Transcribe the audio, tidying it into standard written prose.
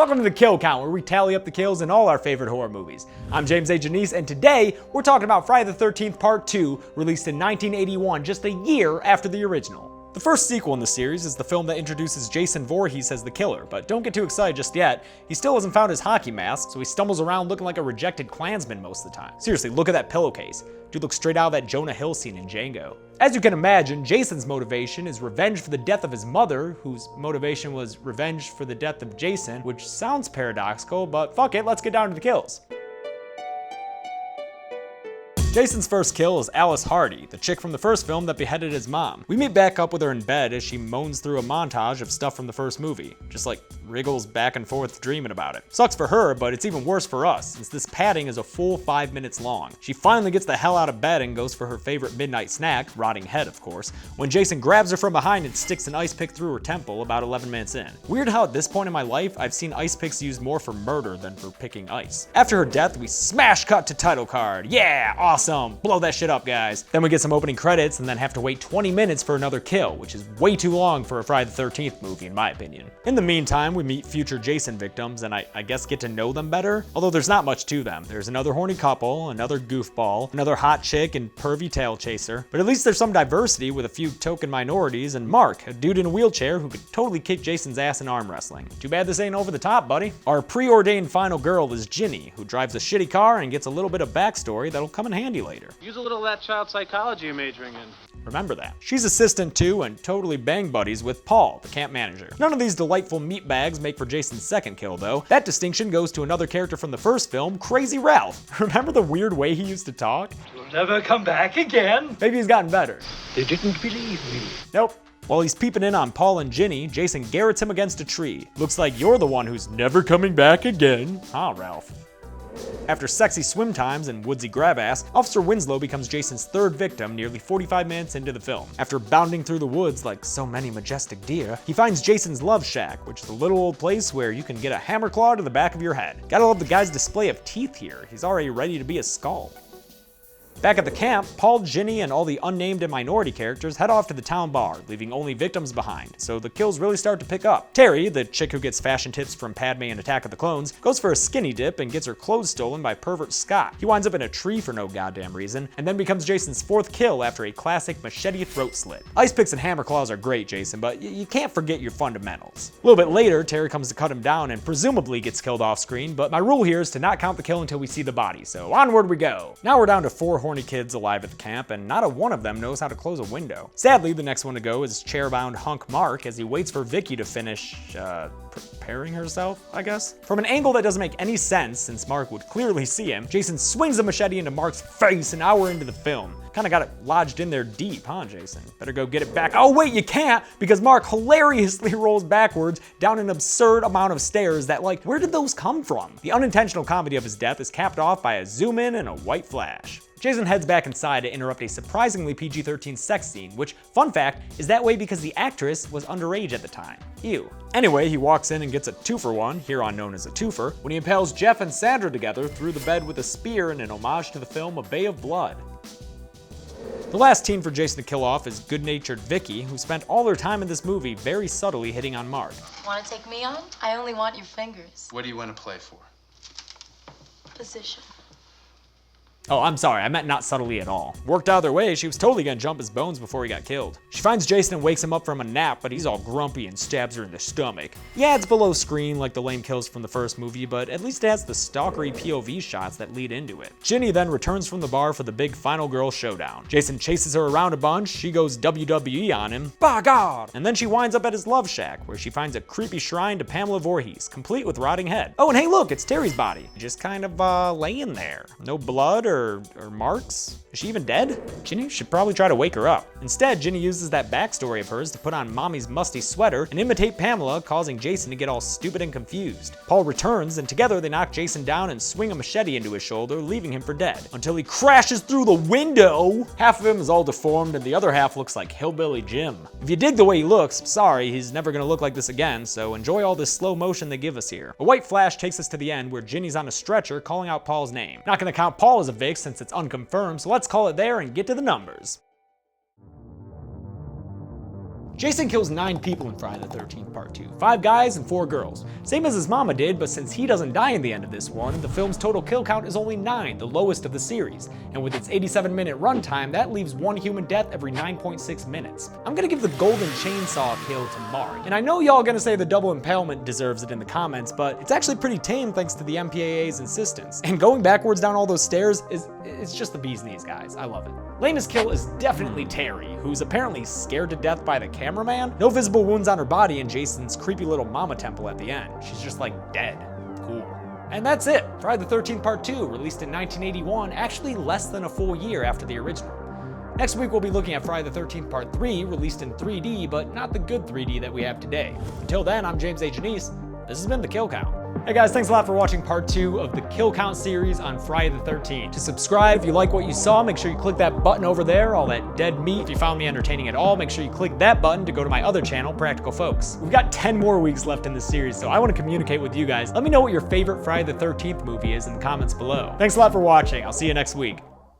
Welcome to the Kill Count, where we tally up the kills in all our favorite horror movies. I'm James A. Janice, and today we're talking about Friday the 13th Part 2, released in 1981, just a year after the original. The first sequel in the series is the film that introduces Jason Voorhees as the killer, but don't get too excited just yet. He still hasn't found his hockey mask, so he stumbles around looking like a rejected Klansman most of the time. Seriously, look at that pillowcase. Dude looks straight out of that Jonah Hill scene in Django. As you can imagine, Jason's motivation is revenge for the death of his mother, whose motivation was revenge for the death of Jason, which sounds paradoxical, but fuck it, let's get down to the kills. Jason's first kill is Alice Hardy, the chick from the first film that beheaded his mom. We meet back up with her in bed as she moans through a montage of stuff from the first movie, just like wriggles back and forth dreaming about it. Sucks for her, but it's even worse for us, since this padding is a full 5 minutes long. She finally gets the hell out of bed and goes for her favorite midnight snack, rotting head of course, when Jason grabs her from behind and sticks an ice pick through her temple about 11 minutes in. Weird how at this point in my life, I've seen ice picks used more for murder than for picking ice. After her death, we smash cut to title card. Yeah, awesome. Blow that shit up, guys. Then we get some opening credits and then have to wait 20 minutes for another kill, which is way too long for a Friday the 13th movie in my opinion. In the meantime, we meet future Jason victims and I guess get to know them better, although there's not much to them. There's another horny couple, another goofball, another hot chick and pervy tail chaser, but at least there's some diversity with a few token minorities and Mark, a dude in a wheelchair who could totally kick Jason's ass in arm wrestling. Too bad this ain't over the top, buddy. Our preordained final girl is Ginny, who drives a shitty car and gets a little bit of backstory that'll come in handy later. Use a little of that child psychology you're majoring in. Remember that. She's assistant to and totally bang buddies with Paul, the camp manager. None of these delightful meatbags make for Jason's second kill though. That distinction goes to another character from the first film, Crazy Ralph. Remember the weird way he used to talk? You'll never come back again. Maybe he's gotten better. They didn't believe me. Nope. While he's peeping in on Paul and Ginny, Jason garrots him against a tree. Looks like you're the one who's never coming back again. Huh, Ralph? After sexy swim times and woodsy grab ass, Officer Winslow becomes Jason's third victim nearly 45 minutes into the film. After bounding through the woods like so many majestic deer, he finds Jason's love shack, which is a little old place where you can get a hammer claw to the back of your head. Gotta love the guy's display of teeth here. He's already ready to be a skull. Back at the camp, Paul, Ginny, and all the unnamed and minority characters head off to the town bar, leaving only victims behind, so the kills really start to pick up. Terry, the chick who gets fashion tips from Padme in Attack of the Clones, goes for a skinny dip and gets her clothes stolen by pervert Scott. He winds up in a tree for no goddamn reason, and then becomes Jason's fourth kill after a classic machete throat slit. Ice picks and hammer claws are great, Jason, but you can't forget your fundamentals. A little bit later, Terry comes to cut him down and presumably gets killed off screen, but my rule here is to not count the kill until we see the body, so onward we go. Now we're down to 4 horny kids alive at the camp, and not a one of them knows how to close a window. Sadly, the next one to go is chair-bound hunk Mark as he waits for Vicky to finish, preparing herself, I guess? From an angle that doesn't make any sense, since Mark would clearly see him, Jason swings a machete into Mark's face an hour into the film. Kinda got it lodged in there deep, huh, Jason? Better go get it back. Oh wait, you can't, because Mark hilariously rolls backwards down an absurd amount of stairs that, like, where did those come from? The unintentional comedy of his death is capped off by a zoom in and a white flash. Jason heads back inside to interrupt a surprisingly PG-13 sex scene, which, fun fact, is that way because the actress was underage at the time. Ew. Anyway, he walks in and gets a 2-for-1, here on known as a twofer, when he impales Jeff and Sandra together through the bed with a spear in an homage to the film A Bay of Blood. The last teen for Jason to kill off is good-natured Vicky, who spent all her time in this movie very subtly hitting on Mark. Want to take me on? I only want your fingers. What do you want to play for? Position. Oh, I'm sorry, I meant not subtly at all. Worked out of their way, she was totally gonna jump his bones before he got killed. She finds Jason and wakes him up from a nap, but he's all grumpy and stabs her in the stomach. Yeah, it's below screen like the lame kills from the first movie, but at least it has the stalkery POV shots that lead into it. Ginny then returns from the bar for the big final girl showdown. Jason chases her around a bunch, she goes WWE on him, by God! And then she winds up at his love shack, where she finds a creepy shrine to Pamela Voorhees, complete with rotting head. Oh, and hey look, it's Terry's body. Just kind of laying there. No blood or marks? Is she even dead? Ginny should probably try to wake her up. Instead, Ginny uses that backstory of hers to put on Mommy's musty sweater and imitate Pamela, causing Jason to get all stupid and confused. Paul returns, and together they knock Jason down and swing a machete into his shoulder, leaving him for dead, until he crashes through the window. Half of him is all deformed, and the other half looks like Hillbilly Jim. If you dig the way he looks, sorry, he's never gonna look like this again, so enjoy all this slow motion they give us here. A white flash takes us to the end, where Ginny's on a stretcher calling out Paul's name. Not gonna count Paul as a Vic since it's unconfirmed, so let's call it there and get to the numbers. Jason kills 9 people in Friday the 13th Part 2, 5 guys and 4 girls. Same as his mama did, but since he doesn't die in the end of this one, the film's total kill count is only 9, the lowest of the series. And with its 87-minute runtime, that leaves 1 human death every 9.6 minutes. I'm gonna give the golden chainsaw kill to Mark. And I know y'all gonna say the double impalement deserves it in the comments, but it's actually pretty tame thanks to the MPAA's insistence. And going backwards down all those stairs it's just the bee's knees, guys. I love it. Lamest kill is definitely Terry, who's apparently scared to death by the cameraman. No visible wounds on her body in Jason's creepy little mama temple at the end. She's just like dead. Cool. And that's it. Friday the 13th Part 2, released in 1981, actually less than a full year after the original. Next week we'll be looking at Friday the 13th Part 3, released in 3D, but not the good 3D that we have today. Until then, I'm James A. Janice. This has been The Kill Count. Hey guys, thanks a lot for watching part 2 of the Kill Count series on Friday the 13th. To subscribe, if you like what you saw, make sure you click that button over there, all that dead meat. If you found me entertaining at all, make sure you click that button to go to my other channel, Practical Folks. We've got 10 more weeks left in this series, so I want to communicate with you guys. Let me know what your favorite Friday the 13th movie is in the comments below. Thanks a lot for watching. I'll see you next week.